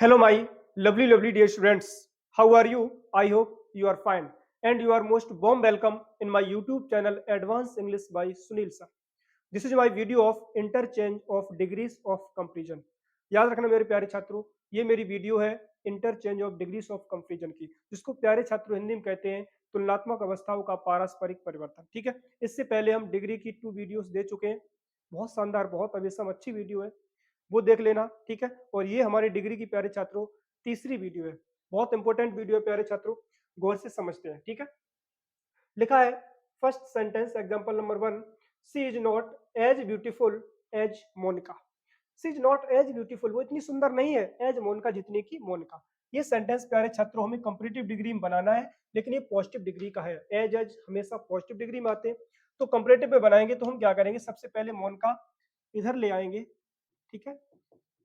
Hello, my lovely dear students. How are you? I hope you are fine. And you are most warm welcome in my YouTube channel Advanced English by Sunil sir. This is my video of interchange of degrees of comparison. याद रखना मेरे प्यारे छात्रों, ये मेरी video है interchange of degrees of comparison की, जिसको प्यारे छात्रों हिंदी में कहते हैं तुलनात्मक अवस्थाओं का पारस्परिक परिवर्तन। ठीक है, इससे पहले हम डिग्री की 2 वीडियोस दे चुके हैं। बहुत शानदार, बहुत अवेसम अच्छी वीडियो है, वो देख लेना। ठीक है, और ये हमारी डिग्री की प्यारे छात्रों तीसरी वीडियो है। बहुत इंपॉर्टेंट वीडियो है प्यारे छात्रों, गौर से समझते हैं। ठीक है, लिखा है first sentence example number 1, she is not as beautiful as Monica. She is not as beautiful, वो इतनी सुंदर नहीं है एज मोनिका, जितनी की मोनिका। ये सेंटेंस प्यारे छात्रों हमें कंपैरेटिव डिग्री में बनाना है, लेकिन ये पॉजिटिव डिग्री का है। एज एज हमेशा पॉजिटिव डिग्री में आते हैं, तो कंपैरेटिव में बनाएंगे तो हम क्या करेंगे, सबसे पहले मोनिका इधर ले आएंगे। ठीक है,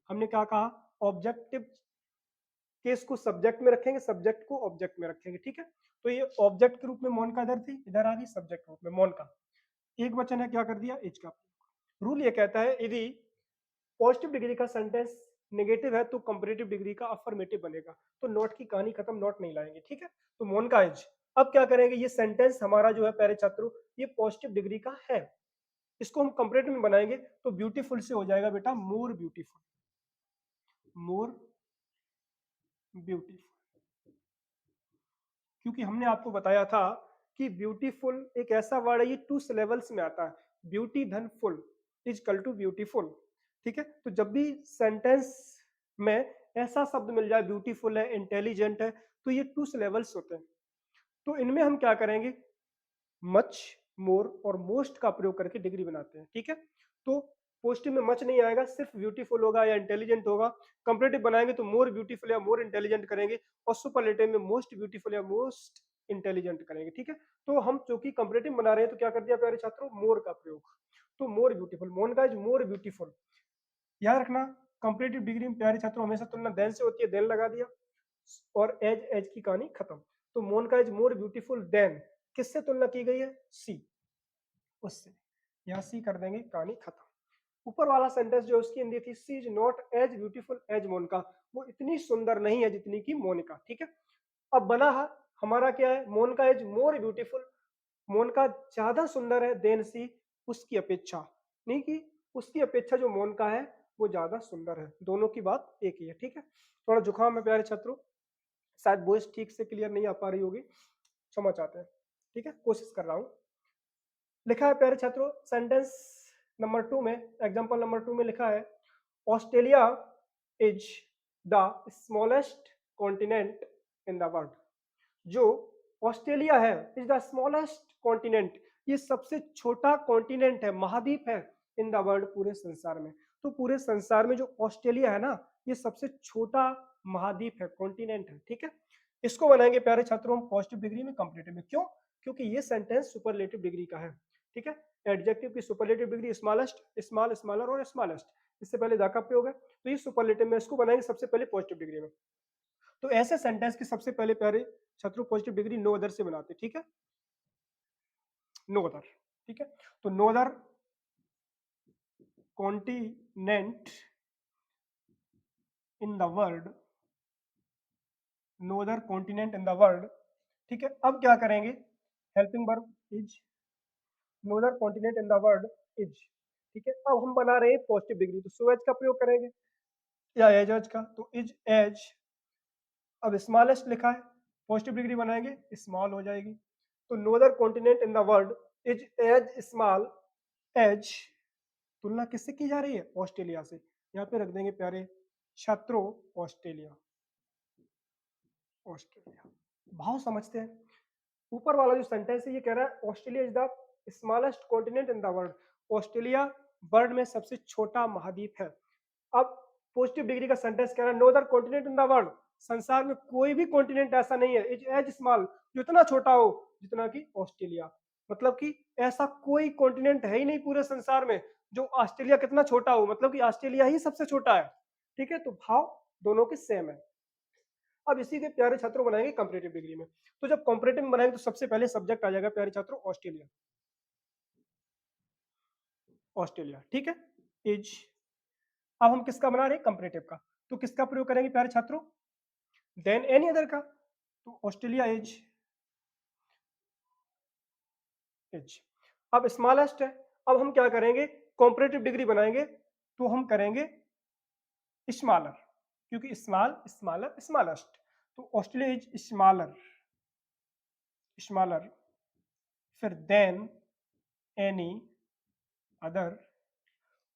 हमने क्या कहा, ऑब्जेक्टिव केस को सब्जेक्ट में रखेंगे, सब्जेक्ट को ऑब्जेक्ट में रखेंगे। ठीक है, तो ये ऑब्जेक्ट के रूप में मोनिका इधर थी, इधर आ गई सब्जेक्ट के रूप में मोनिका। एक वचन है, क्या कर दिया, एज का। रूल ये कहता है यदि पॉजिटिव डिग्री का सेंटेंस नेगेटिव है तो कंपैरेटिव डिग्री का अफर्मेटिव बनेगा। तो नॉट की कहानी खत्म, नॉट नहीं लाएंगे। ठीक है, तो मोनिका एज। अब क्या करेंगे, ये सेंटेंस हमारा जो है प्यारे छात्रों, ये पॉजिटिव डिग्री का है, इसको हम कंपैरेटिव में बनाएंगे तो ब्यूटीफुल से हो जाएगा बेटा मोर ब्यूटीफुल, मोर ब्यूटीफुल। क्योंकि हमने आपको बताया था कि ब्यूटीफुल एक ऐसा वर्ड है, ये 2 सिलेबल्स में आता है, ब्यूटी धन full is equal to beautiful. ठीक है, तो जब भी सेंटेंस में ऐसा शब्द मिल जाए, ब्यूटीफुल है, इंटेलिजेंट है, तो ये 2 सिलेबल्स होते हैं। तो इनमें हम क्या करेंगे, मच, मोर और मोस्ट का प्रयोग करके डिग्री बनाते हैं। ठीक है, तो पॉजिटिव में मच नहीं आएगा, सिर्फ ब्यूटीफुल होगा या इंटेलिजेंट होगा। कंपैरेटिव बनाएंगे तो मोर ब्यूटीफुल या मोर इंटेलिजेंट करेंगे, और सुपरलेटिव में मोस्ट ब्यूटीफुल या मोस्ट इंटेलिजेंट करेंगे। ठीक है, तो हम चूंकि कंपैरेटिव बना रहे हैं तो क्या कर दिया प्यारे छात्रों, मोर का प्रयोग। तो more beautiful, Monica is more beautiful. याद रखना, कंपैरेटिव डिग्री में प्यारे छात्रों हमेशा तुलना देन से होती है, देन लगा दिया और एज एज की कहानी खत्म। तो Monica is more beautiful than, किससे तुलना की गई है, सी, उससे। यहाँ सी कर देंगे, कहानी खत्म। ऊपर वाला सेंटेंस जो उसकी हिंदी थी, she is not as beautiful as Monica, वो इतनी सुंदर नहीं है जितनी की मोनिका। ठीक है, अब बना है हमारा क्या है, Monica is more beautiful, Monica ज्यादा सुंदर है देन सी, उसकी अपेक्षा, नहीं कि उसकी अपेक्षा जो मोनिका है वो ज्यादा सुंदर है, दोनों की बात एक ही है। ठीक है, थोड़ा जुकाम है प्यारे छात्रों, शायद वॉइस ठीक से क्लियर नहीं आ पा रही होगी, क्षमा चाहते हैं। ठीक है, कोशिश कर रहा हूं। लिखा है प्यारे छात्रों सेंटेंस नंबर 2 में, एग्जांपल नंबर 2 में लिखा है, Australia is the smallest continent in the world. जो ऑस्ट्रेलिया है, इज द स्मॉलेस्ट कॉन्टिनेंट, ये सबसे छोटा कॉन्टिनेंट है, महाद्वीप है, इन द वर्ल्ड, पूरे संसार में। तो पूरे संसार में जो ऑस्ट्रेलिया है ना, ये सबसे छोटा महाद्वीप है, कॉन्टिनेंट है। ठीक है, इसको बनाएंगे प्यारे छात्रों हम पॉजिटिव डिग्री में, कंपैरेटिव में। क्यों, क्योंकि ये सेंटेंस सुपरलेटिव डिग्री का है। ठीक है, एडजेक्टिव की superlative degree smallest, small, smaller और स्मॉलेस्ट, इससे पहले द का प्रयोग है, तो ये सुपरलेटिव में, इसको बनाएंगे सबसे पहले पॉजिटिव डिग्री में। तो ऐसे सेंटेंस की सबसे पहले प्यारे छात्रों पॉजिटिव डिग्री नो अदर से बनाते हैं। ठीक है, नो अदर। ठीक है, तो no other continent in the world, no other continent in the world. ठीक है, अब क्या करेंगे, helping verb is, no other continent in the world is. ठीक है, अब हम बना रहे हैं पॉजिटिव डिग्री, तो सो एज का प्रयोग करेंगे या एज का, तो इज एज। अब स्मॉलेस्ट लिखा है, पॉजिटिव डिग्री बनाएंगे, स्मॉल हो जाएगी। तो no other continent in the world is as small as, तुलना किससे की जा रही है, ऑस्ट्रेलिया से। यहाँ पे रख देंगे प्यारे छात्रों ऑस्ट्रेलिया, ऑस्ट्रेलिया। भाव समझते हैं, ऊपर वाला जो सेंटेंस है ये कह रहा है Australia is the smallest continent in the world, Australia world में सबसे छोटा महाद्वीप है। अब पॉजिटिव डिग्री का सेंटेंस कह रहा है no other continent in the world, संसार में कोई भी कॉन्टिनेंट ऐसा नहीं है, इज एज स्मॉल, जो इतना छोटा हो जितना कि ऑस्ट्रेलिया। मतलब कि ऐसा कोई कॉन्टिनेंट है ही नहीं पूरे संसार में जो ऑस्ट्रेलिया कितना छोटा हो, मतलब कि ऑस्ट्रेलिया ही सबसे छोटा है। ठीक है, तो भाव दोनों के सेम है। अब इसी के प्यारे छात्रों बनाएंगे कंपैरेटिव डिग्री में। तो जब कंपैरेटिव में बनाएंगे तो सबसे पहले सब्जेक्ट आ जाएगा प्यारे छात्रों ऑस्ट्रेलिया, ऑस्ट्रेलिया। ठीक है, इज। अब हम किसका बना रहे हैं, कंपैरेटिव का। तो किसका प्रयोग करेंगे प्यारे छात्रों? देन एनी अदर का। तो ऑस्ट्रेलिया इज अब स्मॉलेस्ट है। अब हम क्या करेंगे, कॉम्परेटिव डिग्री बनाएंगे, तो हम करेंगे स्मॉलर, क्योंकि स्मॉल स्मॉलर स्मॉलेस्ट। तो ऑस्ट्रेलिया इज स्मॉलर, स्मॉलर, फिर than any other,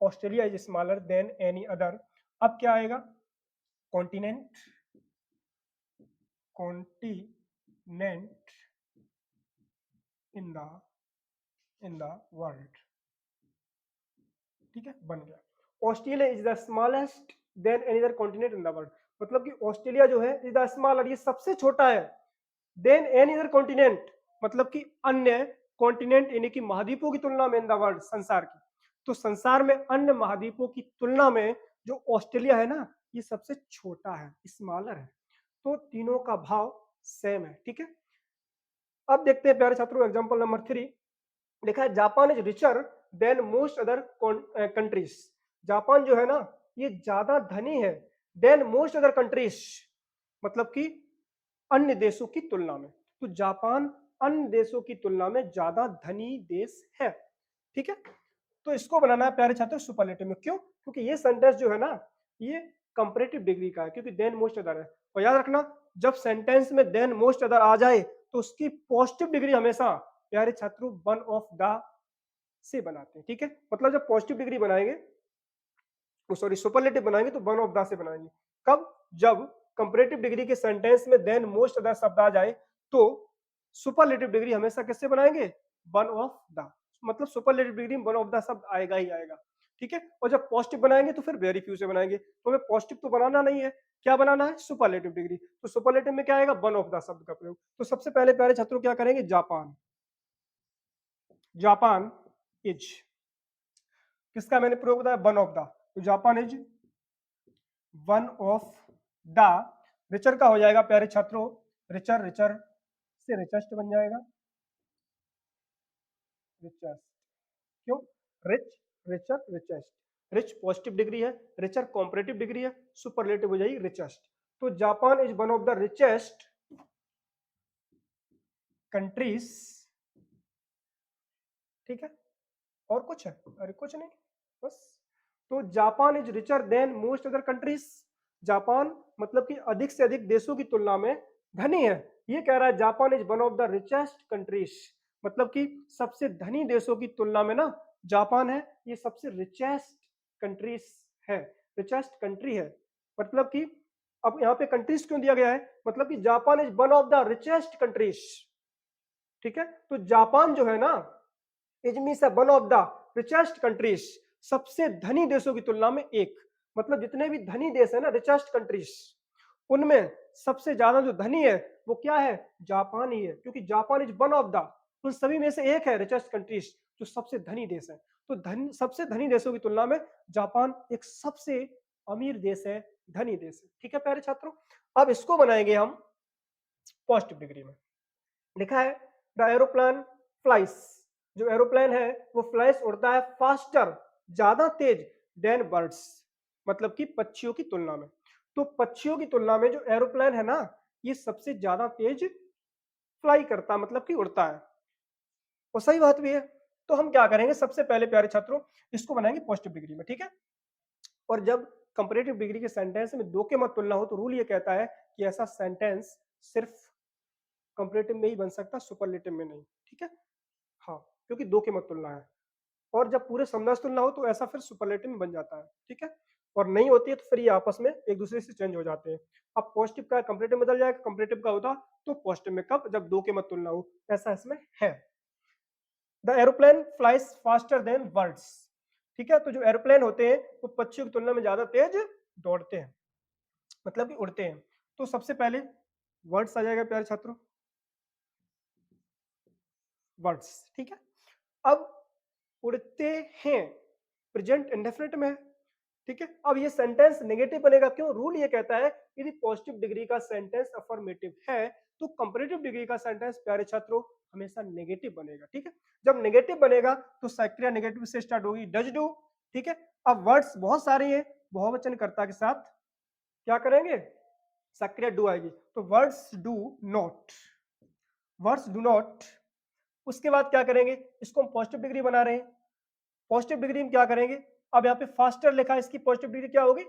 Australia is smaller than any other. अब क्या आएगा, continent, continent in the world. ठीक है, बन गया। Australia is the smallest than any other continent in the world, मतलब कि ऑस्ट्रेलिया जो है इज द स्मॉलर, ये सबसे छोटा है, देन एनी अदर कॉन्टिनेंट, मतलब कि अन्य कॉन्टिनेंट यानी कि महाद्वीपों की तुलना में इन द वर्ल्ड, संसार की। तो संसार में अन्य महाद्वीपों की तुलना में जो ऑस्ट्रेलिया है ना, ये सबसे छोटा है, स्मॉलर है। तो तीनों का भाव सेम है। ठीक है, अब देखते हैं प्यारे छात्रों एग्जांपल नंबर 3। लिखा है Japan is richer than most other countries. Japan जो है ना, ये ज्यादा धनी है देन मोस्ट अदर कंट्रीज, मतलब कि अन्य देशों की तुलना में। तो जापान अन्य देशों की तुलना में ज्यादा धनी देश है। ठीक है, तो इसको बनाना है प्यारे छात्रों सुपरलेटिव में। क्यों? क्योंकि ये सेंटेंस जो है ना, ये कंपैरेटिव डिग्री का है, क्योंकि देन मोस्ट अदर है। और याद रखना, जब सेंटेंस में देन मोस्ट अदर आ जाए तो उसकी पॉजिटिव डिग्री हमेशा प्यारे छात्रों वन ऑफ द से बनाते हैं। ठीक है, मतलब जब पॉजिटिव डिग्री बनाएंगे, सॉरी सुपरलेटिव बनाएंगे, तो वन ऑफ द से बनाएंगे। कब? जब कंपैरेटिव डिग्री के सेंटेंस में देन मोस्ट अदर शब्द आ जाए, तो सुपरलेटिव डिग्री हमेशा किससे बनाएंगे? वन ऑफ द, मतलब सुपरलेटिव डिग्री में वन ऑफ द शब्द आएगा ही आएगा। ठीक है, और जब पॉजिटिव बनाएंगे तो फिर वेरी फ्यू से बनाएंगे। तो हमें पॉजिटिव तो बनाना नहीं है, क्या बनाना है? Superlative degree. तो सुपरलेटिव में क्या आएगा? वन ऑफ द शब्द का प्रयोग। तो सबसे पहले प्यारे छात्रों क्या करेंगे? जापान, जापान इज, किसका मैंने प्रयोग बताया? One of the. तो Japan is one of the, richer का हो जाएगा प्यारे छात्रों रिचर, रिचर से रिचेस्ट बन जाएगा, रिचेस्ट। क्यों? Rich, richer, richest. Rich positive degree है, रिचर कॉम्परेटिव डिग्री है, सुपरलेटिव हो जाएगी रिचेस्ट। तो Japan is one of the richest countries. ठीक है, और कुछ है? अरे कुछ नहीं, बस। तो Japan is richer than most other countries. Japan मतलब कि अधिक से अधिक देशों की तुलना में धनी है। ये कह रहा है Japan is one of the richest countries, मतलब कि सबसे धनी देशों की तुलना में ना जापान है ये सबसे रिचेस्ट कंट्रीज है, रिचेस्ट कंट्री है। मतलब कि अब यहाँ पे कंट्रीज क्यों दिया गया है? मतलब कि Japan is one of the richest countries. ठीक है, तो जापान जो है ना, is means one of the richest countries, सबसे धनी देशों की तुलना में एक, मतलब जितने भी धनी देश है ना, रिचेस्ट कंट्रीज, उनमें सबसे ज्यादा जो धनी है वो क्या है? जापान ही है, क्योंकि Japan is one of the, उन सभी में से एक है रिचेस्ट कंट्रीज जो सबसे धनी देश है। तो सबसे धनी देशों की तुलना में जापान एक सबसे अमीर देश है, धनी देश है। ठीक है प्यारे छात्रों, अब इसको बनाएंगे हम पॉजिटिव डिग्री में। लिखा है द एरोप्लेन फ्लाइस, जो एरोप्लेन है वो फ्लाइस उड़ता है फास्टर, ज्यादा तेज, देन बर्ड्स, मतलब कि पक्षियों की तुलना में। तो पक्षियों की तुलना में जो एरोप्लेन है ना, ये सबसे ज्यादा तेज फ्लाई करता है, मतलब कि उड़ता है। और सही बात भी है। तो हम क्या करेंगे, सबसे पहले प्यारे छात्रों इसको बनाएंगे पॉजिटिव डिग्री में। ठीक है, और जब कंपैरेटिव डिग्री के सेंटेंस में दो के मत तुलना हो, तो रूल ये कहता है कि ऐसा सेंटेंस सिर्फ कंपैरेटिव में ही बन सकता, सुपरलेटिव में नहीं। ठीक है, हाँ, क्योंकि दो की मत तुलना है। और जब पूरे समदास तुलना हो तो ऐसा फिर सुपरलेटिव में बन जाता है। ठीक है, और नहीं होती है तो फिर ये आपस में एक दूसरे से चेंज हो जाते हैं। अब पॉजिटिव का कंपैरेटिव में बदल जाएगा, कंपैरेटिव का होता तो पॉजिटिव में, कब? जब दो के मत तुलना हो, ऐसा इसमें है। The aeroplane flies faster than birds. ठीक है, तो जो एरोप्लेन होते हैं वो पक्षियों की तुलना में ज्यादा तेज दौड़ते हैं, मतलब कि उड़ते हैं। तो सबसे पहले वर्ड्स आ जाएगा प्यारे छात्रों, वर्ड्स। ठीक है, अब उड़ते हैं प्रेजेंट इंडेफिनिट में है। ठीक है, अब ये सेंटेंस नेगेटिव बनेगा। क्यों? रूल ये कहता है यदि पॉजिटिव डिग्री का सेंटेंस अफर्मेटिव है तो कंपैरेटिव डिग्री का सेंटेंस प्यारे छात्रों हमेशा नेगेटिव बनेगा। ठीक है, जब नेगेटिव बनेगा तो क्रिया नेगेटिव से स्टार्ट होगी, डज डू। ठीक है, अब वर्ड्स बहुत सारे हैं बहुवचन कर्ता के साथ, क्या करेंगे, सक्रिय डू आएगी, तो words do not, words do not. उसके बाद क्या करेंगे, इसको हम पॉजिटिव डिग्री बना रहे हैं, पॉजिटिव डिग्री में क्या करेंगे, अब यहाँ पे फास्टर लिखा है, इसकी पॉजिटिव डिग्री क्या होगी,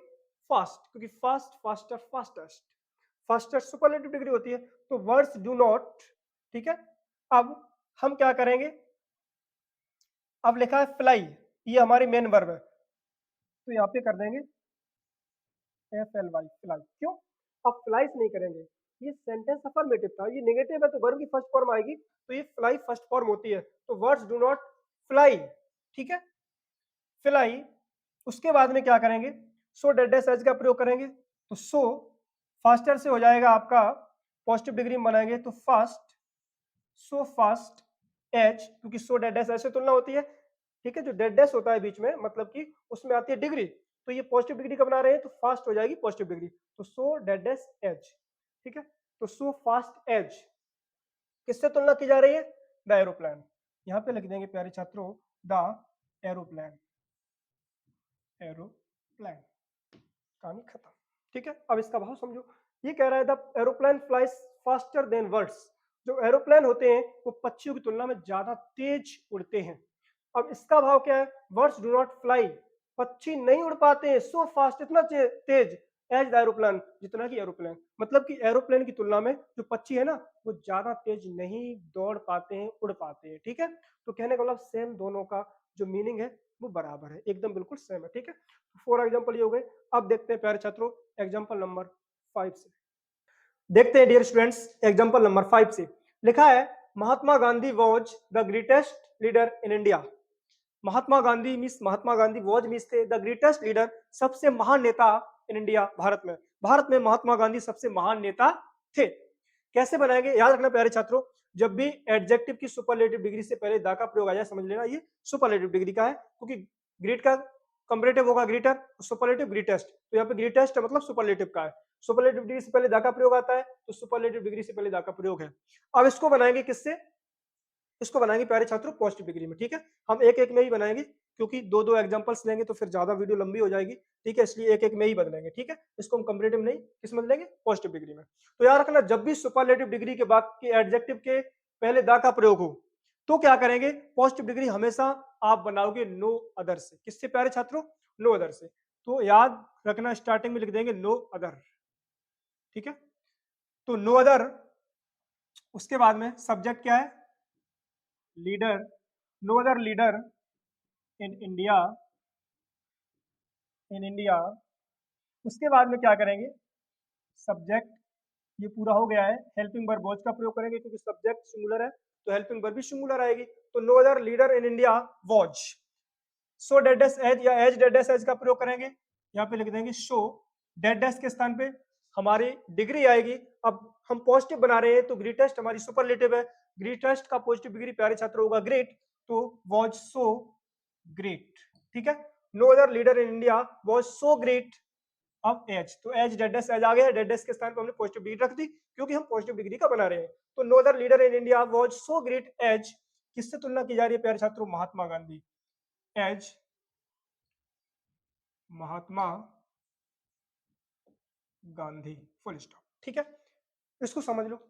फास्ट, क्योंकि fast, faster, fastest, fastest superlative degree होती है, तो वर्ड्स डू नॉट, ठीक है। अब हम क्या करेंगे, अब लिखा है फ्लाई, ये हमारी मेन वर्ब है, तो यहाँ पे कर देंगे एफ एल वाई, फ्लाई, क्यों, अब फ्लाइस नहीं करेंगे, ये सेंटेंस अफर्मेटिव था, ये नेगेटिव है तो वर्ब की फर्स्ट फॉर्म आएगी, तो ये फ्लाई फर्स्ट फॉर्म होती है, तो वर्ड्स डू नॉट फ्लाई, ठीक है, फ्लाई। उसके बाद में क्या करेंगे, सो डेड एज का प्रयोग करेंगे, तो सो फास्टर से हो जाएगा आपका, पॉजिटिव डिग्री में बनाएंगे तो फास्ट, सो फास्ट एज, क्योंकि सो डेड ऐसे तुलना होती है, ठीक है, जो डेड डैश होता है बीच में, मतलब कि उसमें आती है डिग्री, तो ये पॉजिटिव डिग्री का बना रहे हैं, तो फास्ट हो जाएगी पॉजिटिव डिग्री, तो सो डेड डैश एज, ठीक है, तो सो फास्ट एज किससे तुलना की जा रही है, द एरोप्लेन, यहाँ पे लिख देंगे प्यारे छात्रों द एरोप्लेन, एरोप्लेन, कहानी खत्म, ठीक है। अब इसका भाव समझो, ये कह रहा है the aeroplane flies faster than words, जो एरोप्लेन होते हैं वो पक्षियों की तुलना में ज्यादा तेज उड़ते हैं। अब इसका भाव क्या है, वर्ड्स डू नॉट फ्लाई, पक्षी नहीं उड़ पाते हैं सो फास्ट, इतना तेज, एज द एरोप्लेन, जितना कि एरोप्लेन, मतलब कि एरोप्लेन की तुलना में जो पक्षी है ना, वो ज्यादा तेज नहीं दौड़ पाते हैं, उड़ पाते हैं, ठीक है। तो कहने का मतलब सेम, दोनों का जो मीनिंग है वो बराबर है, एकदम बिल्कुल सेम है, ठीक है। फॉर एग्जाम्पल ये हो गए। अब देखते हैं प्यारे छात्रों एग्जाम्पल नंबर 5 से, देखते हैं डियर स्टूडेंट्स, एग्जाम्पल नंबर 5 से लिखा है, Mahatma Gandhi was the greatest leader in India, Mahatma Gandhi means, Mahatma Gandhi was means थे द ग्रेटेस्ट लीडर, सबसे महान नेता इन इंडिया, भारत में महात्मा गांधी सबसे महान नेता थे। कैसे बनाएंगे, याद रखना प्यारे छात्रों, जब भी एडजेक्टिव की सुपरलेटिव डिग्री से पहले दा का प्रयोग आ जाए, समझ लेना ये सुपरलेटिव डिग्री का है, क्योंकि ग्रेट का कंपैरेटिव होगा ग्रेटर, सुपरलेटिव ग्रेटेस्ट, तो यहाँ पे ग्रेटेस्ट मतलब सुपरलेटिव का है, सुपरलेटिव डिग्री से पहले दा का प्रयोग आता है, तो सुपरलेटिव डिग्री से पहले दा का प्रयोग है। अब इसको बनाएंगे किससे, इसको बनाएंगे प्यारे छात्रों पॉजिटिव डिग्री में, ठीक है। हम एक एक में ही बनाएंगे, क्योंकि दो दो एग्जांपल्स लेंगे तो फिर ज्यादा वीडियो लंबी हो जाएगी, ठीक है, इसलिए एक एक में ही बदलेंगे, ठीक है। इसको हम कंपैरेटिव नहीं, किस में बदलेंगे, पॉजिटिव डिग्री में। तो याद रखना, जब भी सुपरलेटिव डिग्री के बाद के एडजेक्टिव के पहले दा का प्रयोग हो, तो क्या करेंगे, पॉजिटिव डिग्री हमेशा आप बनाओगे नो अदर से, किससे प्यारे छात्रों, नो अदर से। तो याद रखना, स्टार्टिंग में लिख देंगे नो अदर, ठीक है। तो नो अदर, उसके बाद में सब्जेक्ट क्या है, leader, no other leader in India, in India. उसके बाद में क्या करेंगे, सब्जेक्ट, ये पूरा हो गया है, हेल्पिंग वर्ब वॉज का प्रयोग करेंगे, क्योंकि सब्जेक्ट सिंगुलर है तो हेल्पिंग वर्ब भी सिंगुलर आएगी, तो no other leader in India was, so dash as या एज डेड एज का प्रयोग करेंगे, यहाँ पे लिख देंगे शो, डेड एज के स्थान पे हमारी डिग्री आएगी। अब हम पॉजिटिव बना रहे हैं, तो ग्रेटेस्ट हमारी सुपरलेटिव है, ग्रेटेस्ट का पॉजिटिव डिग्री प्यारे छात्र होगा ग्रेट, तो वॉज सो ग्रेट, ठीक है। No other leader in India was so great. अब एज, तो एज डेड एज आ गया, डेड एज के स्थान पर हमने पॉजिटिव डिग्री रख दी, क्योंकि हम पॉजिटिव डिग्री का बना रहे हैं। तो no other leader in India was so great as, किससे तुलना की जा रही है प्यारे छात्रों, Mahatma Gandhi, as Mahatma Gandhi, full stop, ठीक है। इसको समझ लो,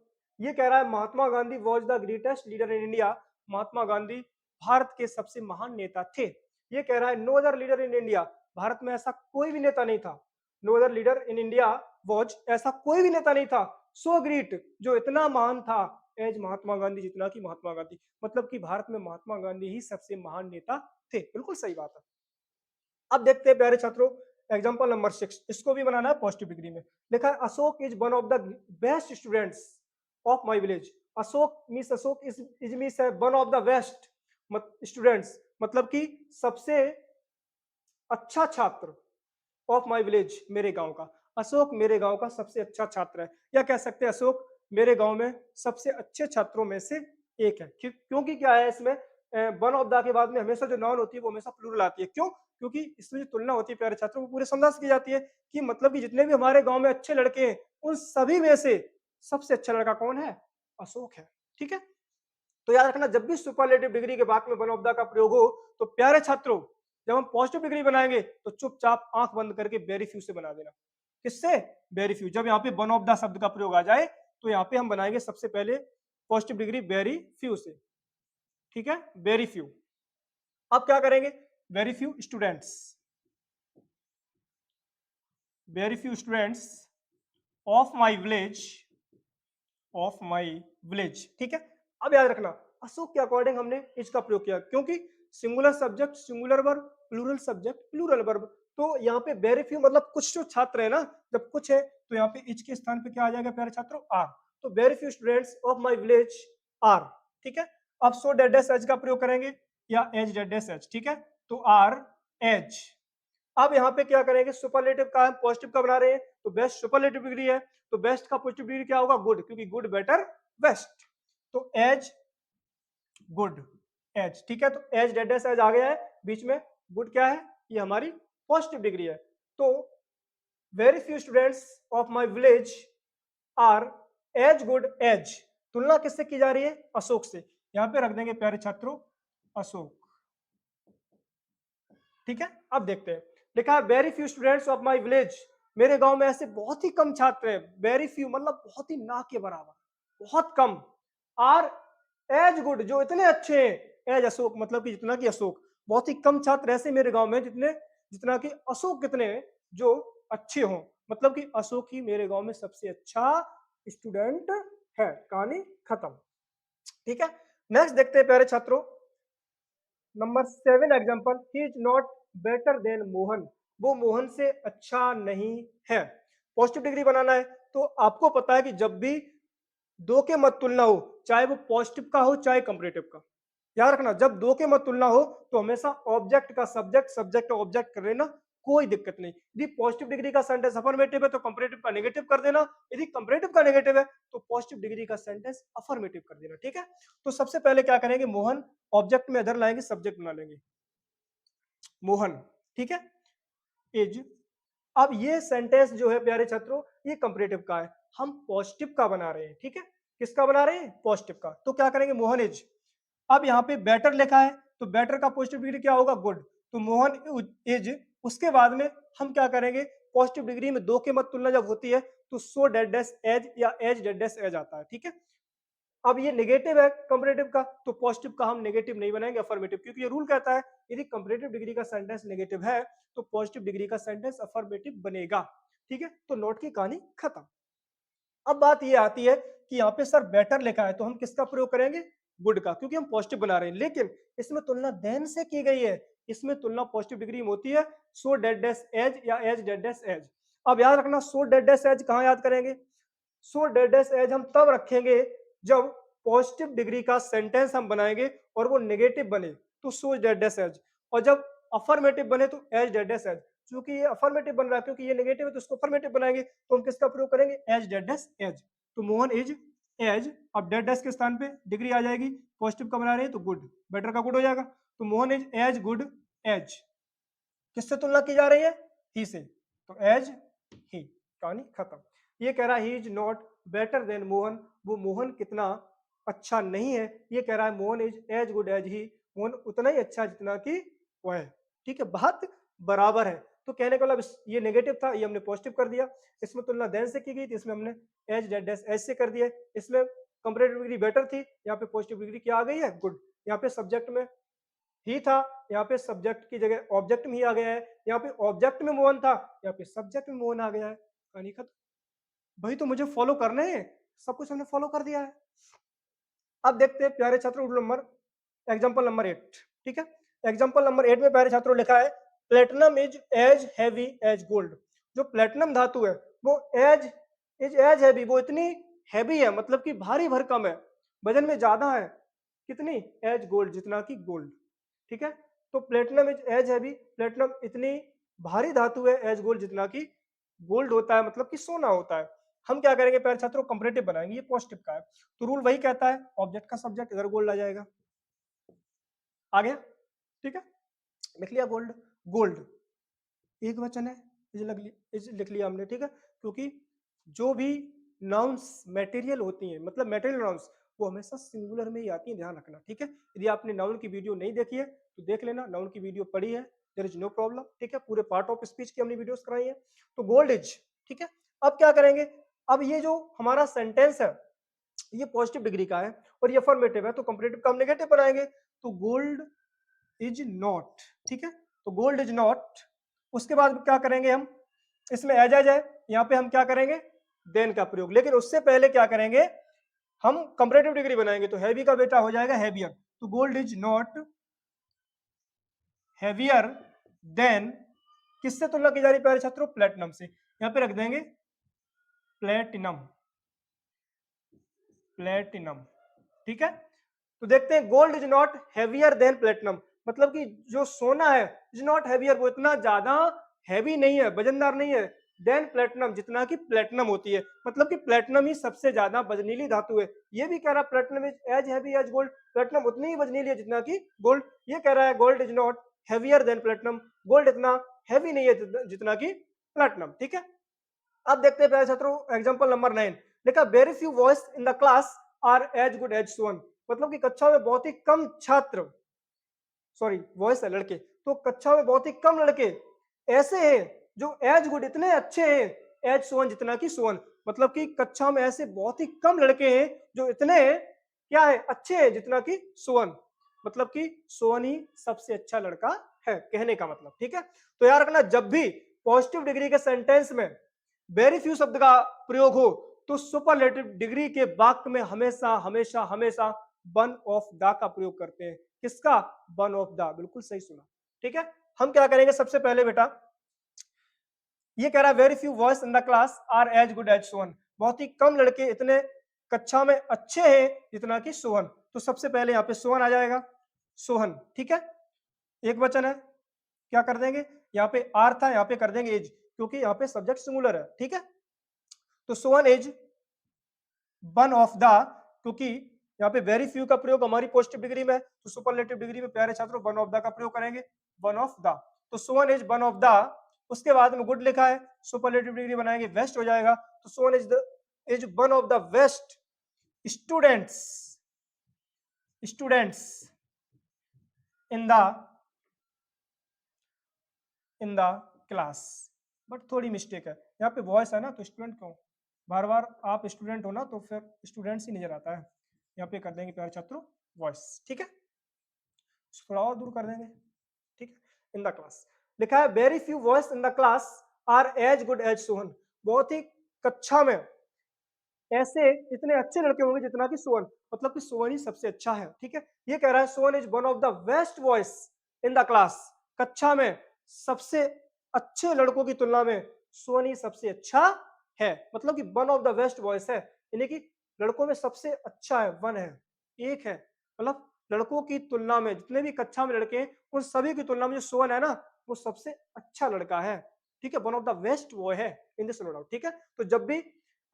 ये कह रहा है Mahatma Gandhi was the greatest leader in India, Mahatma Gandhi Bharat के सबसे महान नेता थे। ये कह रहा है no other leader in India, Bharat में ऐसा कोई भी नेता नहीं था, no other leader in India was, ऐसा कोई भी नेता नहीं था, सो ग्रेट, जो इतना महान था, एज महात्मा गांधी, जितना कि महात्मा गांधी, मतलब कि भारत में महात्मा गांधी ही सबसे महान नेता थे, बिल्कुल सही बात है। अब देखते हैं प्यारे छात्रों एग्जांपल नंबर 6, इसको भी बनाना है पॉजिटिव डिग्री में। लिखा है Ashok is one of the best students of my village, Ashok means, Ashok is means है one of the best students, मतलब कि सबसे अच्छा छात्र, ऑफ माय विलेज, मेरे गांव का, अशोक मेरे गांव का सबसे अच्छा छात्र है, या कह सकते हैं अशोक मेरे गांव में सबसे अच्छे छात्रों में से एक है। क्योंकि क्या है इसमें, वन ऑफ द के बाद में हमेशा जो नाउन होती है वो हमेशा प्लूरल आती है, क्यों, क्योंकि इसमें जो तुलना होती है प्यारे छात्रों, वो पूरे समास की जाती है, कि मतलब कि जितने भी हमारे गांव में अच्छे लड़के हैं, उन सभी में से सबसे अच्छा लड़का कौन है, अशोक है, ठीक है। तो याद रखना, जब भी सुपरलेटिव डिग्री के बाद में वन ऑफ द का प्रयोग हो, तो प्यारे छात्रों जब हम पॉजिटिव डिग्री बनाएंगे तो चुपचाप आंख बंद करके वेरी फ्यू से बना देना, किससे? Very few. जब यहाँ पे वन ऑफ द शब्द का प्रयोग आ जाए तो यहाँ पे हम बनाएंगे सबसे पहले पॉजिटिव डिग्री वेरी फ्यू से, ठीक है, वेरी फ्यू। अब क्या करेंगे? Very few students, very few students of my village, of my village, ठीक है। अब याद रखना अशोक के अकॉर्डिंग हमने इसका प्रयोग किया क्योंकि singular subject singular verb, plural subject plural verb. तो यहाँ पे वेरी फ्यू मतलब कुछ जो छात्र है ना, जब कुछ है तो यहाँ पे इच के स्थान पे क्या आ जाएगा प्यारे छात्रों? आर। तो very few students of my village are, ठीक है। अब सो डेड एज का प्रयोग करेंगे या एज डेड एज, ठीक है। तो आर एज। अब यहाँ पे क्या करेंगे? सुपरलेटिव का हम पॉजिटिव का बना रहे हैं तो बेस्ट सुपरलेटिव डिग्री है, तो बेस्ट का पॉजिटिव डिग्री क्या होगा? गुड, क्योंकि गुड बेटर बेस्ट। तो एज गुड एज, ठीक है। तो एज डेड एज आ गया है बीच में, गुड क्या है? ये हमारी पॉजिटिव डिग्री है। तो very few students of my village are as good as. तुलना किससे की जा रही है? अशोक से। यहां पे रख देंगे प्यारे छात्रों अशोक, ठीक है। अब देखते हैं, लिखा है very few students of my village, मेरे गांव में ऐसे बहुत ही कम छात्र हैं। वेरी फ्यू मतलब बहुत ही ना के बराबर, बहुत कम। आर एज गुड, जो इतने अच्छे हैं, एज अशोक मतलब कि जितना कि अशोक। बहुत ही कम छात्र ऐसे मेरे गांव में जितने जितना कि अशोक कितने हैं जो अच्छे हों, मतलब कि अशोक ही मेरे गांव में सबसे अच्छा स्टूडेंट है। कहानी खत्म, ठीक है। नेक्स्ट देखते हैं प्यारे छात्रों, number 7 example, he is not better than Mohan, वो मोहन से अच्छा नहीं है। पॉजिटिव डिग्री बनाना है तो आपको पता है कि जब भी दो के मत तुलना हो, चाहे वो पॉजिटिव का हो चाहे कंपैरेटिव का, याद रखना जब दो के मत तुलना हो तो हमेशा ऑब्जेक्ट का सब्जेक्ट, सब्जेक्ट का ऑब्जेक्ट कर लेना, कोई दिक्कत नहीं। यदि पॉजिटिव डिग्री का सेंटेंस अफर्मेटिव है तो कंपैरेटिव का नेगेटिव कर देना, यदि कंपैरेटिव का नेगेटिव है तो पॉजिटिव डिग्री का सेंटेंस अफर्मेटिव कर देना, ठीक है। तो सबसे पहले क्या करेंगे? मोहन ऑब्जेक्ट में अदर लाएंगे, सब्जेक्ट बना लेंगे मोहन, ठीक है, इज। अब ये सेंटेंस जो है प्यारे छात्रों ये कंपैरेटिव का है, हम पॉजिटिव का बना रहे हैं, ठीक है। किसका बना रहे हैं? पॉजिटिव का। तो क्या करेंगे? मोहन इज। अब यहाँ पे बेटर लिखा है तो बेटर का पॉजिटिव डिग्री क्या होगा? गुड। तो मोहन इज, उसके बाद में हम क्या करेंगे? पॉजिटिव डिग्री में दो के मत तुलना जब होती है तो सो डेड एज या एज डेड एज आता है, ठीक है। अब ये नेगेटिव है कंपैरेटिव का, तो पॉजिटिव का हम नेगेटिव नहीं बनाएंगे, अफर्मेटिव, क्योंकि ये रूल कहता है यदि कंपैरेटिव डिग्री का सेंटेंस नेगेटिव है तो पॉजिटिव डिग्री का सेंटेंस अफर्मेटिव बनेगा, ठीक है। तो नोट की कहानी खत्म। अब बात ये आती है कि यहाँ पे सर बेटर लिखा है तो हम किसका प्रयोग करेंगे? गुड का, क्योंकि हम पॉजिटिव बना रहे हैं, लेकिन इसमें तुलना देन से की गई है, इसमें तुलना पॉजिटिव डिग्री में होती है सो डेड एज या एज डेड एज। अब याद रखना सो डेड एज कहाँ याद करेंगे? सो डेड एज हम तब रखेंगे जब पॉजिटिव डिग्री का सेंटेंस हम बनाएंगे और वो नेगेटिव बने तो सो डेड एज, और जब अफर्मेटिव बने तो एज डेड एज। क्योंकि ये अफर्मेटिव बन रहा है, क्योंकि ये नेगेटिव है तो उसको अफर्मेटिव बनाएंगे, तो हम किसका प्रयोग करेंगे? As dash as. तो मोहन इज एज, अब डेड एज के स्थान पे डिग्री आ जाएगी, पॉजिटिव का बना रहे हैं तो गुड, बेटर का गुड हो जाएगा। तो Mohan is as good as, किससे तुलना की जा रही है? ही से, तो एज ही, कहानी खत्म। ये कह रहा है he is not better than Mohan, वो मोहन कितना अच्छा नहीं है, ये कह रहा है Mohan is as good as ही, मोहन उतना ही अच्छा जितना कि वह है, ठीक है, बात बराबर है। तो कहने का मतलब ये नेगेटिव था, ये हमने पॉजिटिव कर दिया। इसमें तुलना देन से की गई थी, इसमें हमने एज डेड एज से कर दिया। इसमें कंपैरेटिव डिग्री बेटर थी, यहाँ पे पॉजिटिव डिग्री क्या आ गई है? गुड। यहाँ पे सब्जेक्ट में ही था, यहाँ पे सब्जेक्ट की जगह ऑब्जेक्ट में ही आ गया है, यहाँ पे ऑब्जेक्ट में मोहन था, यहाँ पे सब्जेक्ट में मोहन आ गया है, कहानी खत्म। भाई तो मुझे फॉलो करने हैं, सब कुछ हमने फॉलो कर दिया है। अब देखते हैं प्यारे छात्रों रूल नंबर एग्जांपल नंबर 8, ठीक है। एग्जांपल नंबर 8 में प्यारे छात्रों लिखा है platinum is as heavy as gold, जो प्लेटिनम धातु है वो एज हैवी, वो इतनी हैवी है मतलब कि भारी भरकम है, वजन में ज्यादा है, कितनी? एज गोल्ड, जितना कि गोल्ड, ठीक है। तो platinum is as heavy, platinum इतनी भारी धातु है एज गोल्ड, जितना कि गोल्ड होता है, मतलब कि सोना होता है। हम क्या करेंगे प्यारे छात्रों? कंपैरेटिव बनाएंगे, ये पॉजिटिव का है तो रूल वही कहता है ऑब्जेक्ट का सब्जेक्ट इधर गोल्ड आ जाएगा, आ गया, ठीक है। लिख लिया गोल्ड, गोल्ड एक वचन है, इज लिख लिया हमने, ठीक है। क्योंकि जो भी नाउन्स मटेरियल होती हैं, मतलब मटेरियल नाउन्स, वो हमेशा सिंगुलर में ही आती है, ध्यान रखना, ठीक है। यदि आपने नाउन की वीडियो नहीं देखी है तो देख लेना, नाउन की वीडियो पढ़ी है, देयर इज नो प्रॉब्लम, ठीक है। पूरे पार्ट ऑफ स्पीच की हमने वीडियोस कराई है। तो गोल्ड इज, ठीक है। अब क्या करेंगे, अब ये जो हमारा सेंटेंस है ये पॉजिटिव डिग्री का है और ये अफर्मेटिव है, तो कंपैरेटिव का हम नेगेटिव बनाएंगे, तो गोल्ड इज नॉट, ठीक है। तो गोल्ड इज नॉट, उसके बाद क्या करेंगे हम, इसमें एज आ जाए, यहाँ पे हम क्या करेंगे, देन का प्रयोग, लेकिन उससे पहले क्या करेंगे, हम कंपैरेटिव डिग्री बनाएंगे, तो हैवी का बेटा हो जाएगा हैवियर, तो gold is not heavier than, किससे तुलना की जा रही प्यारे छात्रों, प्लेटिनम से, यहाँ पे रख देंगे प्लेटिनम, प्लेटिनम, ठीक है। तो देखते हैं gold is not heavier than platinum, मतलब कि जो सोना है इज नॉट हैवियर, वो इतना ज्यादा हैवी नहीं है, वजनदार नहीं है, देन प्लेटिनम, जितना कि प्लेटिनम होती है, मतलब कि प्लेटिनम ही सबसे ज्यादा वजनीली धातु है। ये भी कह रहा है platinum is as heavy as gold, platinum उतनी ही वजनीली है जितना कि गोल्ड। ये कह रहा है gold is not heavier than platinum, gold इतना हैवी नहीं है जितना कि प्लेटिनम, ठीक है। अब देखते हैं प्यारे छात्रों एग्जांपल नंबर 9, लिखा very few boys in the class are as good as Son, मतलब कि कक्षा में बहुत ही कम छात्र, सॉरी बॉयज है लड़के, तो कक्षा में बहुत ही कम लड़के ऐसे हैं जो एज गुड इतने अच्छे हैं एज सोन, जितना कि सोन, मतलब कि कक्षा में ऐसे बहुत ही कम लड़के हैं जो इतने क्या है अच्छे हैं जितना कि सोन, मतलब कि सोन ही सबसे अच्छा लड़का है कहने का मतलब, ठीक है। तो याद रखना जब भी पॉजिटिव डिग्री के सेंटेंस में वेरी फ्यू शब्द का प्रयोग हो तो सुपरलेटिव डिग्री के वाक्य में हमेशा हमेशा हमेशा वन ऑफ द का प्रयोग करते हैं। किसका, वन ऑफ द, बिल्कुल सही सुना, ठीक है। हम क्या करेंगे सबसे पहले बेटा, ये कह रहा है very few boys in the class are as good as Sohan, बहुत ही कम लड़के इतने कक्षा में अच्छे हैं जितना कि सोहन, तो सबसे पहले यहाँ पे सोहन आ जाएगा, सोहन, ठीक है, एक वचन है, क्या कर देंगे, यहाँ पे आर था यहाँ पे कर देंगे एज, क्योंकि यहाँ पे सब्जेक्ट सिंगुलर है, ठीक है। तो Sohan as one of the, क्योंकि यहाँ पे वेरी फ्यू का प्रयोग हमारी पॉजिटिव डिग्री में, तो सुपरलेटिव डिग्री में प्यारे छात्रों वन ऑफ द का प्रयोग करेंगे, वन ऑफ द, तो Sovan is one of the, उसके बाद में गुड लिखा है, सुपरलेटिव डिग्री बनाएंगे वेस्ट हो जाएगा, तो Sovan is one of the best students, students in the in the class, but थोड़ी मिस्टेक है, यहाँ पे वॉइस है ना तो स्टूडेंट क्यों, बार बार आप स्टूडेंट हो ना तो फिर स्टूडेंट्स ही नजर आता है, यहाँ पे कर देंगे प्यारे छात्रों वॉइस, ठीक है, थोड़ा और दूर कर देंगे, ठीक है। इन द क्लास लिखा है very few boys in the class are as good as Sohan, बहुत ही कक्षा में ऐसे इतने अच्छे लड़के होंगे जितना कि सोहन, मतलब कि सोहन ही सबसे अच्छा है, ठीक है। ये कह रहा है Sohan is one of the best boys in the class, कक्षा में सबसे अच्छे लड़कों की तुलना में सोहन ही सबसे अच्छा है, मतलब कि one of the best boys है, यानी कि लड़कों में सबसे अच्छा है, वन है, एक है, मतलब लड़कों की तुलना में जितने भी कक्षा में लड़के हैं उन सभी की तुलना में जो सोहन है ना वो सबसे अच्छा लड़का है, ठीक है, one of the best boy है इन दिस नो डाउट, ठीक है। तो जब भी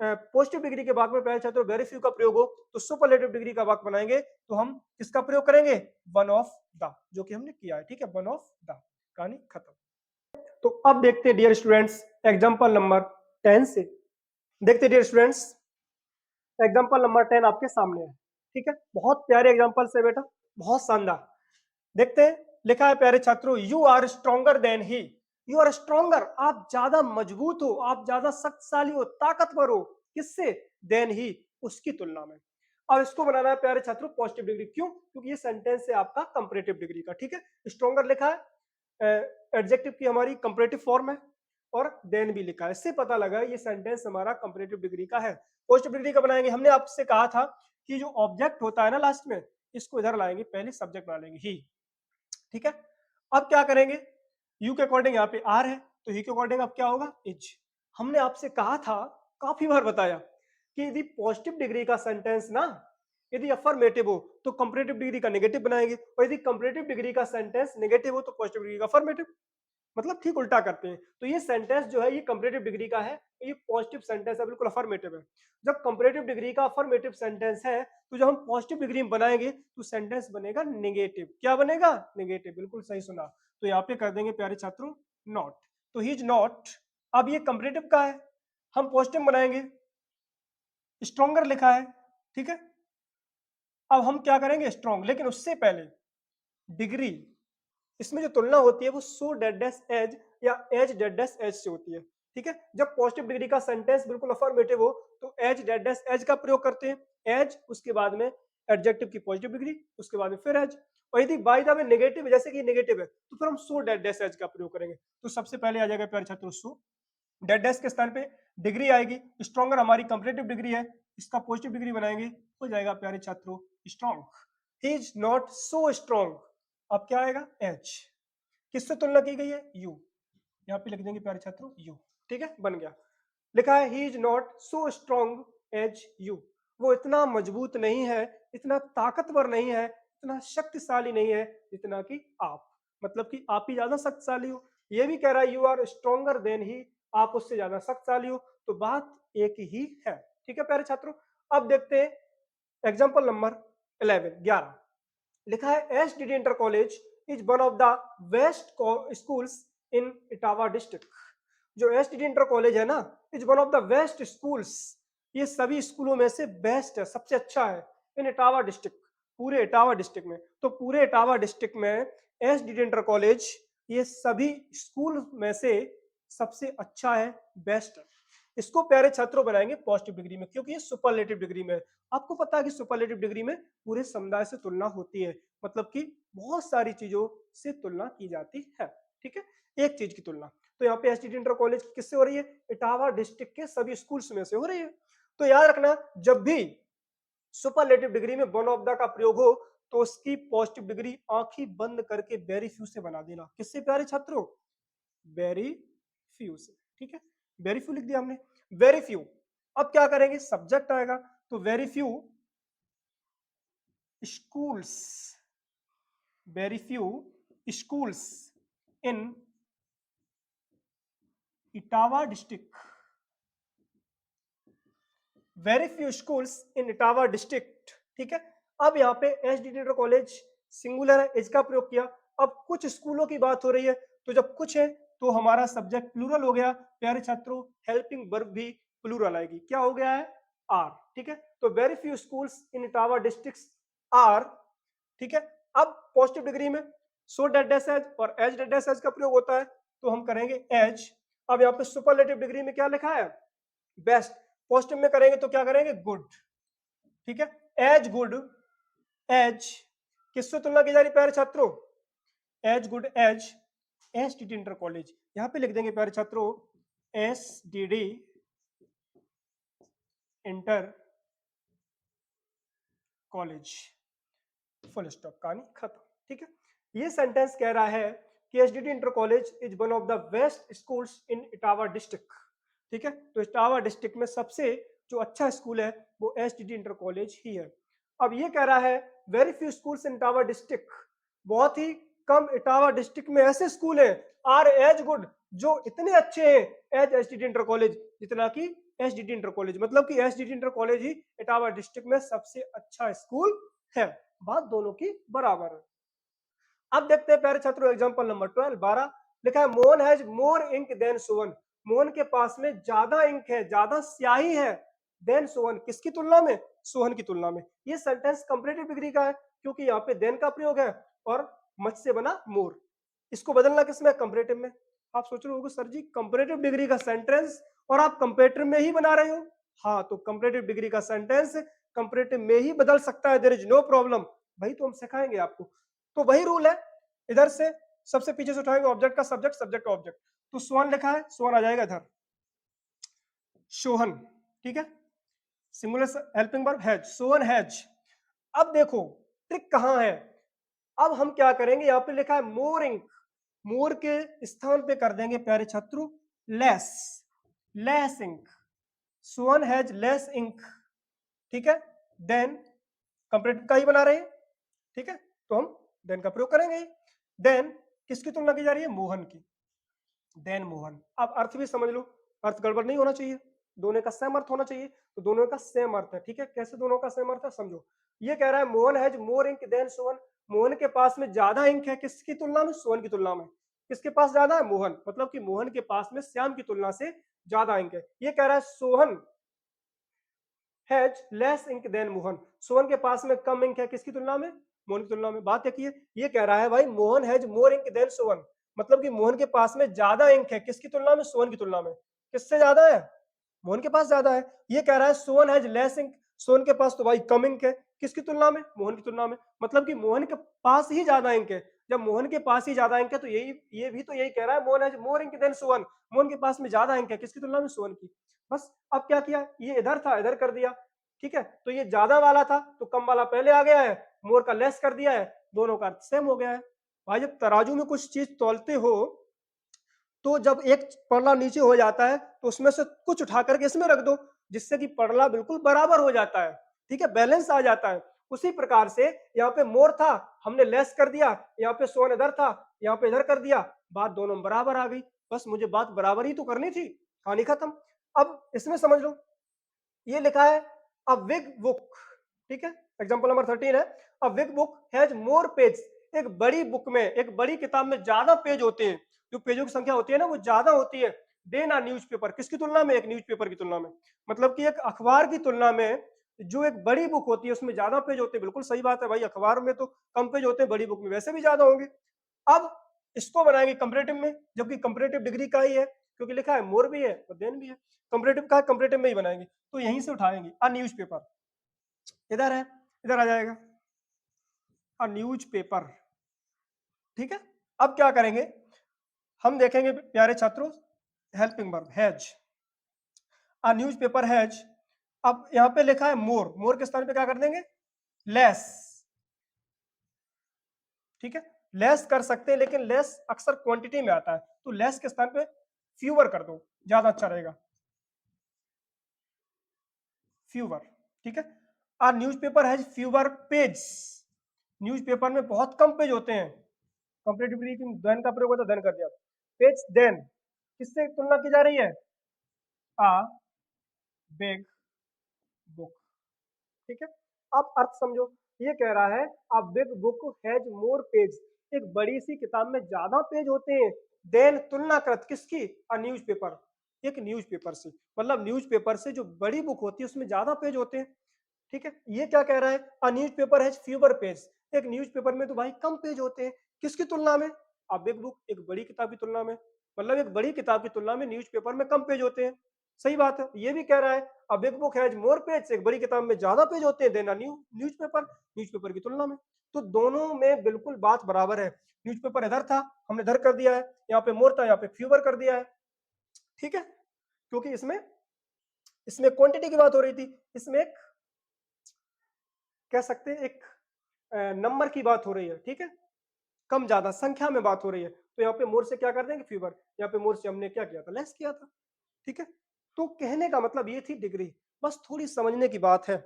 पॉजिटिव डिग्री के वाक्य में पहले छात्रों वेरी फ्यू का प्रयोग हो तो सुपरलेटिव डिग्री का वाक्य बनाएंगे तो हम किसका प्रयोग करेंगे, वन ऑफ द, जो कि हमने किया है, ठीक है, वन ऑफ द, कहानी खत्म। तो अब देखते हैं डियर स्टूडेंट्स एग्जांपल नंबर 10 से, देखते हैं डियर स्टूडेंट्स एग्जांपल नंबर 10 आपके सामने है, ठीक है, बहुत प्यारे एग्जांपल से बेटा, बहुत शानदार। देखते हैं, लिखा है प्यारे छात्रों you are stronger than he, you are stronger, आप ज्यादा मजबूत हो, आप ज्यादा शक्तिशाली हो, ताकतवर हो, किससे, देन ही, उसकी तुलना में। अब इसको बनाना है प्यारे छात्रों पॉजिटिव डिग्री, क्यों, क्योंकि ये सेंटेंस है आपका कंपैरेटिव डिग्री का, ठीक है। स्ट्रॉन्गर लिखा है, एडजेक्टिव की हमारी कंपैरेटिव फॉर्म है और देन भी लिखा है, इससे पता लगा ये सेंटेंस हमारा कंपैरेटिव डिग्री का है। पॉजिटिव डिग्री का बनाएंगे, हमने आपसे कहा था कि जो ऑब्जेक्ट होता है ना लास्ट में इसको इधर लाएंगे, पहले सब्जेक्ट बना लेंगे ही, ठीक है। अब क्या करेंगे, यू के अकॉर्डिंग यहाँ पे आर है तो ही के अकॉर्डिंग अब क्या होगा, इज। हमने आपसे कहा था, काफी बार बताया कि यदि पॉजिटिव डिग्री का सेंटेंस ना यदि अफर्मेटिव हो तो कंपैरेटिव डिग्री का नेगेटिव बनाएंगे, और यदि कंपैरेटिव डिग्री का सेंटेंस नेगेटिव हो तो पॉजिटिव डिग्री का अफर्मेटिव, मतलब ठीक उल्टा करते हैं। तो ये सेंटेंस जो है ये कंपैरेटिव डिग्री का है, ये पॉजिटिव सेंटेंस है, बिल्कुल अफर्मेटिव है। जब कंपैरेटिव डिग्री का अफर्मेटिव सेंटेंस है तो जब हम पॉजिटिव डिग्री में बनाएंगे तो सेंटेंस बनेगा नेगेटिव, क्या बनेगा, नेगेटिव, बिल्कुल सही सुना। तो यहाँ पे कर देंगे प्यारे छात्रों नॉट, तो ही इज नॉट, अब ये कंपैरेटिव का है, हम पॉजिटिव बनाएंगे, स्ट्रॉन्गर लिखा है, ठीक है। अब हम क्या करेंगे स्ट्रॉन्ग, लेकिन उससे पहले डिग्री, इसमें जो तुलना होती है वो सो डेड डैश एज या एज डेड डैश एज से होती है, ठीक है, जब पॉजिटिव डिग्री का सेंटेंस बिल्कुल अफर्मेटिव हो तो एज डेड डैश एज का प्रयोग करते हैं, एज उसके बाद में एडजेक्टिव की पॉजिटिव डिग्री, उसके बाद में फिर एज। और यदि बाय द वे नेगेटिव है, जैसे कि नेगेटिव है, तो फिर हम सो डेड डैश एज का प्रयोग करेंगे। तो सबसे पहले आ जाएगा प्यारे छात्रों सो, डेड डैश के स्थान पे डिग्री आएगी, स्ट्रॉन्गर हमारी कंपेरेटिव डिग्री है, इसका पॉजिटिव डिग्री बनाएंगे, हो जाएगा प्यारे छात्रों strong. He is not so strong, अब क्या आएगा एज, किससे तुलना की गई है यू, यहाँ पे लिख देंगे प्यारे छात्रों यू। ठीक है, बन गया। लिखा है he is not so strong as you, वो इतना मजबूत नहीं है, इतना ताकतवर नहीं है, इतना शक्तिशाली नहीं है जितना कि आप, मतलब कि आप ही ज्यादा शक्तिशाली हो। ये भी कह रहा है you are stronger than he, आप उससे ज्यादा शक्तिशाली हो, तो बात एक ही है। ठीक है प्यारे छात्रों, अब देखते हैं एग्जाम्पल नंबर 11। लिखा है S D inter college is one of the best schools in Etawah district. जो एस डी इंटर कॉलेज है ना, is one of the best schools, ये सभी स्कूलों में से बेस्ट है, सबसे अच्छा है इन इटावा डिस्ट्रिक्ट, पूरे इटावा डिस्ट्रिक्ट में। तो पूरे इटावा डिस्ट्रिक्ट में एस डी इंटर कॉलेज ये सभी स्कूल में से सबसे अच्छा है, बेस्ट है। इसको प्यारे छात्रों बनाएंगे पॉजिटिव डिग्री में, क्योंकि ये सुपरलेटिव डिग्री में है। आपको पता है कि सुपरलेटिव डिग्री में पूरे समुदाय से तुलना होती है, मतलब कि बहुत सारी चीजों से तुलना की जाती है। ठीक है, एक चीज की तुलना। तो यहाँ पे एसटीडी इंटर कॉलेज किससे हो रही है, इटावा डिस्ट्रिक्ट के सभी स्कूल्स में से हो रही है। तो याद रखना, जब भी सुपरलेटिव डिग्री में वन ऑफ द का प्रयोग हो तो उसकी पॉजिटिव डिग्री आंखें बंद करके वेरी फ्यू से बना देना। किससे प्यारे छात्रों, वेरी फ्यू से। ठीक है, वेरी फ्यू लिख दिया हमने, वेरी फ्यू। अब क्या करेंगे, सब्जेक्ट आएगा, तो very few schools, very few schools in Etawah district, very few schools in Etawah district। ठीक है, अब यहाँ पे एस डी कॉलेज सिंगुलर है, इसका प्रयोग किया। अब कुछ स्कूलों की बात हो रही है, तो जब कुछ है तो हमारा सब्जेक्ट प्लूरल हो गया प्यारे छात्रों, हेल्पिंग वर्ब भी प्लूरल आएगी, क्या हो गया है आर। ठीक है, तो very few schools in Etawah district are. ठीक है, अब पॉजिटिव डिग्री में सो डेड डैश एज और एज डेड डैश एज का प्रयोग होता है, तो हम करेंगे एज। अब यहाँ पे सुपरलेटिव डिग्री में क्या लिखा है, बेस्ट। पॉजिटिव में करेंगे तो क्या करेंगे, गुड। ठीक है, एज गुड, एज किससे तुलना की जा रही प्यारे छात्रों, as good as S T D inter college. यहाँ पे लिख देंगे प्यारे छात्रों S D D inter college, full stop, कहानी खत्म। ठीक है, ये सेंटेंस कह रहा है कि SDD inter college is one of the best schools in Etawah district. ठीक है, तो इटावा डिस्ट्रिक्ट में सबसे जो अच्छा स्कूल है वो एसडीडी इंटर कॉलेज ही है। अब ये कह रहा है very few schools in Etawah district, बहुत ही कम इटावा डिस्ट्रिक्ट में ऐसे स्कूल हैं आर एज गुड, जो इतने अच्छे हैं एज एसडीडी इंटर कॉलेज, जितना कि एसडीडी इंटर कॉलेज, मतलब कि एसडीडी इंटर कॉलेज ही इटावा डिस्ट्रिक्ट में सबसे अच्छा स्कूल है। बात दोनों की बराबर है। अब देखते हैं प्यारे छात्रों एग्जांपल नंबर 12 लिखा है Mohan has more ink than Sohan, Mohan के पास में ज्यादा इंक है, ज्यादा स्याही है, देन सोहन, किसकी तुलना में, सोहन की तुलना में। ये सेंटेंस कंपैरेटिव डिग्री का है, क्योंकि यहाँ पे देन का प्रयोग है और मच से बना मोर। इसको बदलना किसमें, कंपैरेटिव में। आप सोच रहे हो सर जी कंपैरेटिव डिग्री का सेंटेंस और आप कंपैरेटिव में ही बना रहे हो, हाँ, तो कंपैरेटिव डिग्री का सेंटेंस कंपैरेटिव में ही बदल सकता है, देयर इज नो प्रॉब्लम। भाई तो हम सिखाएंगे आपको, तो वही रूल है। इधर से सबसे पीछे से उठाएंगे ऑब्जेक्ट का सब्जेक्ट, सब्जेक्ट ऑब्जेक्ट, तो सोहन लिखा है, सोहन आ जाएगा इधर, सोहन। ठीक है, singular helping verb has, Sohan has. अब देखो ट्रिक कहां है, अब हम क्या करेंगे, यहाँ पे लिखा है मोर इंक, मोर के स्थान पे कर देंगे प्यारे छात्रों less, less ink, Sohan has less ink. ठीक है, देन कंपैरेटिव का ही बना रहे हैं। ठीक है, तो हम देन का प्रयोग करेंगे। देन किसकी तुलना की जा रही है, मोहन की, देन मोहन। अब अर्थ भी समझ लो, अर्थ गड़बड़ नहीं होना चाहिए, दोनों का सेम अर्थ होना चाहिए, तो दोनों का सेम अर्थ है। ठीक है, कैसे दोनों का सेम अर्थ है समझो। ये कह रहा है Mohan has more ink than Sohan, Mohan के पास में ज्यादा इंक है, किसकी तुलना में, सोहन की तुलना में। किसके पास ज्यादा है, मोहन, मतलब कि मोहन के पास में श्याम की तुलना से ज्यादा इंक है। ये कह रहा है Sohan has less ink than Mohan, Sohan के पास में कम इंक है, किसकी तुलना में, मोहन की तुलना में। बात एक ही है, ये कह रहा है भाई Mohan has more ink than Sohan, मतलब कि मोहन के पास में ज्यादा इंक है, किसकी तुलना में, सोहन की तुलना में। किससे ज्यादा है? मोहन के पास ज्यादा है। ये कह रहा है Sohan has less ink, Sohan के पास तो भाई कम इंक है। किसकी तुलना में? मोहन की तुलना में। मतलब कि मोहन के पास ही ज्यादा इंक है। जब मोहन के पास ही ज्यादा इंक है तो यही, ये भी तो यही कह रहा है Mohan has more ink than Sohan. Mohan के पास में ज्यादा इंक है, किसकी तुलना में? सोहन की। बस अब क्या किया, ये इधर था इधर कर दिया। ठीक है, तो ये ज्यादा वाला था तो कम वाला पहले आ गया है, मोर का लेस कर दिया है, दोनों का सेम हो गया है। भाई जब तराजू में कुछ चीज तौलते हो तो जब एक पड़ला नीचे हो जाता है तो उसमें से कुछ उठा करके इसमें रख दो, जिससे कि पड़ला बिल्कुल बराबर हो जाता है। ठीक है, बैलेंस आ जाता है। उसी प्रकार से यहाँ पे मोर था, हमने लेस कर दिया, यहाँ पे सोन इधर था, यहाँ पे इधर कर दिया, बात दोनों बराबर आ गई। बस मुझे बात बराबर ही तो करनी थी, कहानी खत्म। अब इसमें समझ लो, ये लिखा है अ बिग बुक। ठीक है, एग्जांपल नंबर 13 है, a big book has more page. एक बड़ी बुक में, एक बड़ी किताब में ज्यादा पेज होते हैं, जो पेजों की संख्या होती है ना वो ज्यादा होती है देन अ न्यूज़पेपर। किसकी तुलना में? एक न्यूज़पेपर की तुलना में। मतलब कि एक अखबार की तुलना में जो एक बड़ी बुक होती है उसमें ज्यादा पेज होते हैं। बिल्कुल सही बात है भाई, अखबार में तो कम पेज होते हैं, बड़ी बुक में वैसे भी ज्यादा होंगे। अब इसको बनाएंगे कंपैरेटिव में, जबकि कंपैरेटिव डिग्री का ही है, क्योंकि लिखा है मोर भी है और देन भी है। कंपैरेटिव का कंपैरेटिव में ही बनाएंगे, तो यहीं से उठाएंगे। अ न्यूज़पेपर इधर है, इधर आ जाएगा अ न्यूज़पेपर। ठीक है, अब क्या करेंगे हम, देखेंगे प्यारे छात्रों, helping verb has, a newspaper has. अब यहाँ पे लिखा है मोर, मोर के स्थान पे क्या कर देंगे? लेस। ठीक है, लेस कर सकते हैं लेकिन लेस अक्सर क्वांटिटी में आता है, तो लेस के स्थान पे फ्यूवर कर दो, ज्यादा अच्छा रहेगा, फ्यूवर। ठीक है, a newspaper has fewer page. Newspaper में बहुत कम पेज होते हैं। कंपैरेटिवली देन का प्रयोग होता है, देन कर दिया। पेज देन किससे तुलना की जा रही है? A big book. ठीक है, अब अर्थ समझो, ये कह रहा है a big book has more page. एक बड़ी सी किताब में ज्यादा पेज होते हैं देन तुलना करत किसकी? अ न्यूज़पेपर, एक न्यूज़पेपर से। मतलब न्यूज़पेपर से जो बड़ी बुक होती है उसमें ज्यादा पेज होते हैं। ठीक है, ये क्या कह रहा है? A newspaper has fewer page. एक न्यूज़पेपर में तो भाई कम पेज होते हैं, किसकी तुलना में? अ बिग बुक, एक बड़ी किताब की तुलना में। मतलब एक बड़ी किताब की तुलना में न्यूज़पेपर में कम पेज होते हैं। सही बात है, ये भी कह रहा है a big book has more page, एक बड़ी किताब में ज्यादा पेज होते हैं देन अ न्यूज़पेपर, न्यूज़पेपर की तुलना में। तो दोनों में बिल्कुल बात बराबर है। न्यूज़पेपर इधर था, हमने इधर कर दिया है, यहाँ पे मोर था, यहाँ पे फ्यूवर कर दिया है। ठीक है, क्योंकि इसमें इसमें क्वांटिटी की बात हो रही थी, इसमें एक कह सकते हैं एक नंबर की बात हो रही है। ठीक है, कम ज्यादा संख्या में बात हो रही है, तो यहाँ पे मोर से क्या कर देंगे? फीवर। यहाँ पे मोर से हमने क्या किया था? लेस किया था। ठीक है, तो कहने का मतलब ये थी डिग्री, बस थोड़ी समझने की बात है।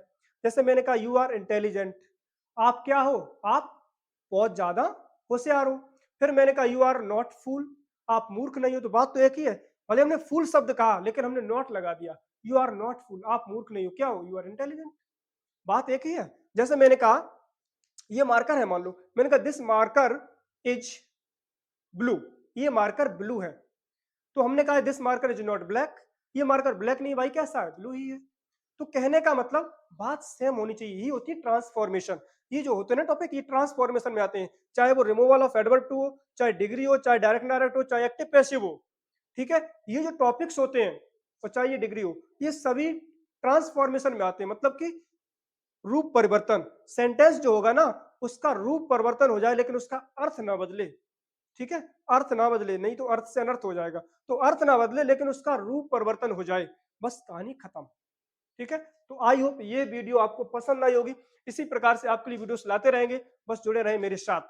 जैसे मैंने कहा यू आर इंटेलिजेंट, आप क्या हो? आप बहुत ज्यादा होशियार हो। फिर मैंने कहा यू आर नॉट फूल, आप मूर्ख नहीं हो, तो बात तो एक ही है। भले हमने फूल शब्द कहा लेकिन हमने नॉट लगा दिया। यू आर नॉट फूल, आप मूर्ख नहीं हो, क्या हो? यू आर इंटेलिजेंट, बात एक ही है। जैसे मैंने कहा ये मार्कर है, मान लो मैंने कहा दिस मार्कर इज ब्लू, ये मार्कर ब्लू है, तो हमने कहा this marker is not black, ये मार्कर ब्लैक नहीं भाई, कैसा है? ब्लू ही है। तो कहने का मतलब बात सेम होनी चाहिए, यही होती है ट्रांसफॉर्मेशन। ये जो होते हैं ना टॉपिक, ये ट्रांसफॉर्मेशन में आते हैं, चाहे वो रिमूवल ऑफ एडवर्ब टू हो, चाहे डिग्री हो, चाहे डायरेक्ट डायरेक्ट हो, चाहे एक्टिव पैसिव हो। ठीक है, ये जो टॉपिक्स होते हैं और चाहे ये डिग्री हो, ये सभी ट्रांसफॉर्मेशन में आते हैं। मतलब कि रूप परिवर्तन, सेंटेंस जो होगा ना उसका रूप परिवर्तन हो जाए लेकिन उसका अर्थ ना बदले। ठीक है, अर्थ ना बदले, नहीं तो अर्थ से अनर्थ हो जाएगा। तो अर्थ ना बदले लेकिन उसका रूप परिवर्तन हो जाए, बस कहानी खत्म। ठीक है, तो आई होप ये वीडियो आपको पसंद आई होगी। इसी प्रकार से आपके लिए वीडियोस लाते रहेंगे, बस जुड़े रहें मेरे साथ।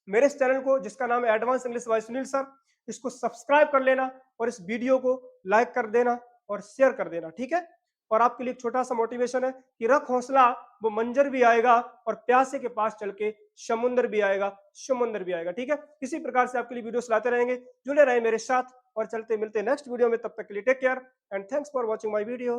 मेरे इस चैनल को जिसका नाम है advance English by Sunil sir, इसको सब्सक्राइब कर लेना और इस वीडियो को लाइक कर देना और शेयर कर देना। ठीक है, और आपके लिए एक छोटा सा मोटिवेशन है कि रख हौसला, वो मंजर भी आएगा और प्यासे के पास चल के समुंदर भी आएगा, समुंदर भी आएगा। ठीक है, इसी प्रकार से आपके लिए वीडियोस लाते रहेंगे, जुड़े रहे मेरे साथ और चलते मिलते नेक्स्ट वीडियो में। तब तक के लिए take care and thanks for watching my video.